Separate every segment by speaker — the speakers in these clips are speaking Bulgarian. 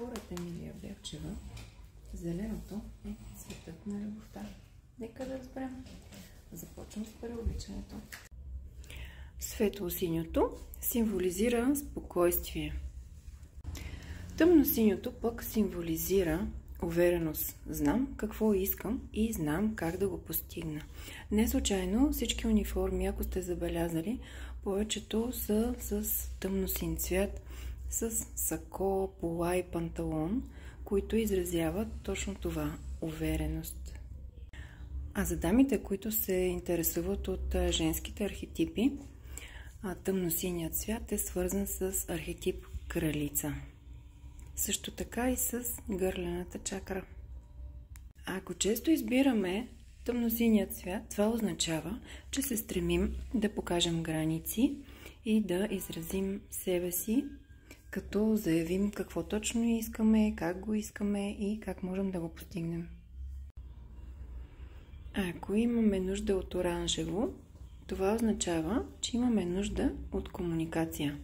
Speaker 1: Според Емилия Белчева, зеленото е цветът на любовта. Нека да разберем. Започвам с преобличането. Светло-синьото символизира спокойствие. Тъмно-синьото пък символизира увереност. Знам какво искам и знам как да го постигна. Не случайно всички униформи, ако сте забелязали, повечето са с тъмно-син цвят, с сако, пола и панталон, които изразяват точно това – увереност. А за дамите, които се интересуват от женските архетипи, тъмно-синият цвят е свързан с архетип кралица. Също така и с гърлената чакра. Ако често избираме тъмно-синият цвят, това означава, че се стремим да покажем граници и да изразим себе си, като заявим какво точно искаме, как го искаме и как можем да го постигнем. Ако имаме нужда от оранжево, това означава, че имаме нужда от комуникация.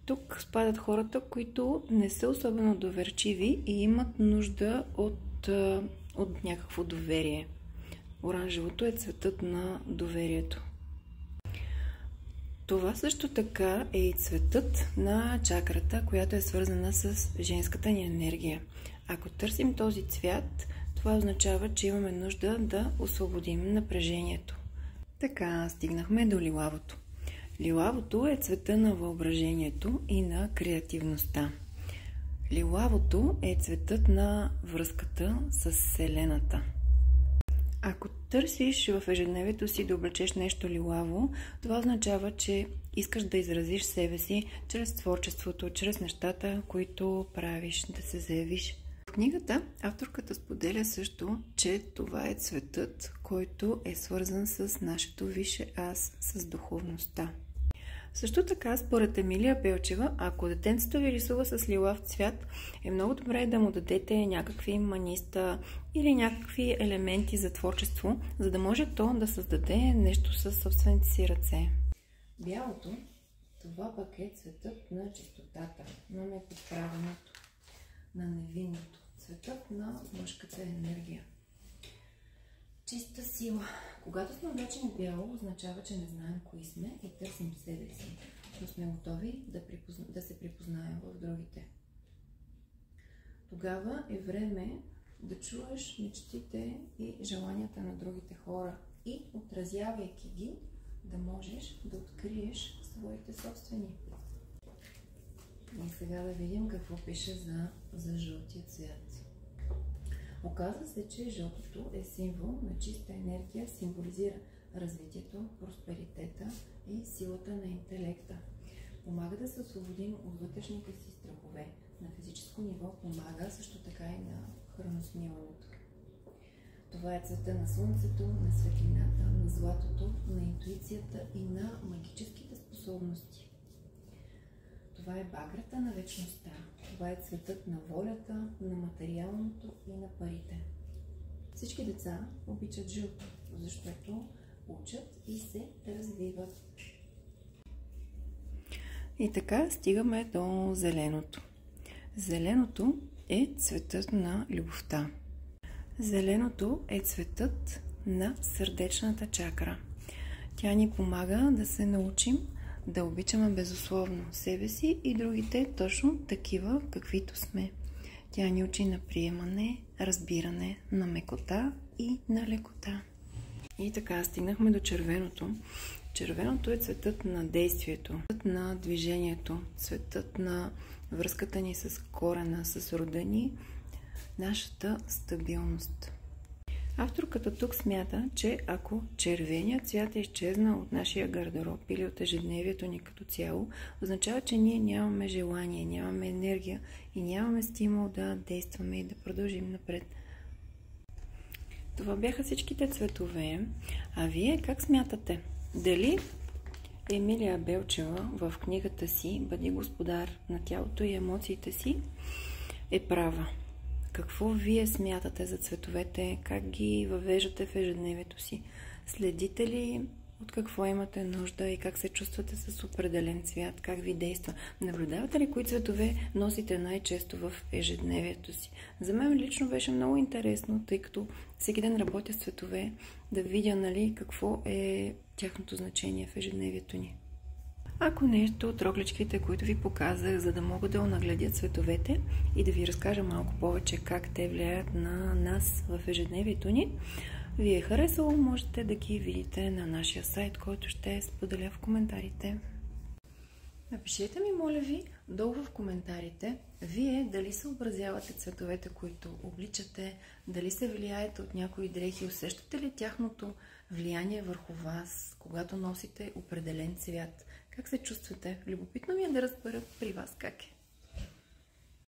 Speaker 1: Тук спадат хората, които не са особено доверчиви и имат нужда от някакво доверие. Оранжевото е цветът на доверието. Това също така е и цветът на чакрата, която е свързана с женската ни енергия. Ако търсим този цвят, това означава, че имаме нужда да освободим напрежението. Така стигнахме до лилавото. Лилавото е цвета на въображението и на креативността. Лилавото е цветът на връзката с Вселената. Ако търсиш в ежедневието си да облечеш нещо лилаво, това означава, че искаш да изразиш себе си чрез творчеството, чрез нещата, които правиш, да се заявиш. В книгата авторката споделя също, че това е цветът, който е свързан с нашето висше аз, с духовността. Също така, според Емилия Белчева, ако детенцето ви рисува с лилав цвят, е много добре да му дадете някакви маниста или някакви елементи за творчество, за да може то да създаде нещо със собствените си ръце. Бялото, това пък е цветът на чистотата, на неподправеното, на невинното, цветът на мъжката енергия. Чиста сила. Когато сме облечени бяло, означава, че не знаем кои сме и търсим себе си, но сме готови да се припознаем в другите. Тогава е време да чуеш мечтите и желанията на другите хора и, отразявайки ги, да можеш да откриеш своите собствени. И сега да видим какво пише за жълтия цвят. Оказва се, че жълтото е символ на чиста енергия, символизира развитието, просперитета и силата на интелекта. Помага да се освободим от вътрешните си страхове. На физическо ниво помага също така и на храносмилането. Това е цвета на слънцето, на светлината, на златото, на интуицията и на магическите способности. Това е баграта на вечността. Това е цветът на волята, на материалното и на парите. Всички деца обичат жълто, защото учат и се развиват. И така стигаме до зеленото. Зеленото е цветът на любовта. Зеленото е цветът на сърдечната чакра. Тя ни помага да се научим да обичаме безусловно себе си и другите точно такива, каквито сме. Тя ни учи на приемане, разбиране, на мекота и на лекота. И така стигнахме до червеното. Червеното е цветът на действието, цветът на движението, цветът на връзката ни с корена, с рода ни, нашата стабилност. Авторката тук смята, че ако червеният цвят е изчезнал от нашия гардероб или от ежедневието ни като цяло, означава, че ние нямаме желание, нямаме енергия и нямаме стимул да действаме и да продължим напред. Това бяха всичките цветове. А вие как смятате? Дали Емилия Белчева в книгата си "Бъди господар на тялото и емоциите си" е права? Какво вие смятате за цветовете? Как ги въвеждате в ежедневието си? Следите ли от какво имате нужда и как се чувствате с определен цвят, как ви действа. Наблюдавате ли кои цветове носите най-често в ежедневието си? За мен лично беше много интересно, тъй като всеки ден работя с цветове, да видя, нали, какво е тяхното значение в ежедневието ни. Ако нещо от рокличките, които ви показах, за да мога да онагледя цветовете и да ви разкажа малко повече как те влияят на нас в ежедневието ни, ви е харесало, можете да ги видите на нашия сайт, който ще споделя в коментарите. Напишете ми, моля ви, долу в коментарите, вие дали съобразявате цветовете, които обличате, дали се влияете от някои дрехи, усещате ли тяхното влияние върху вас, когато носите определен цвят. Как се чувствате? Любопитно ми е да разбера при вас как е.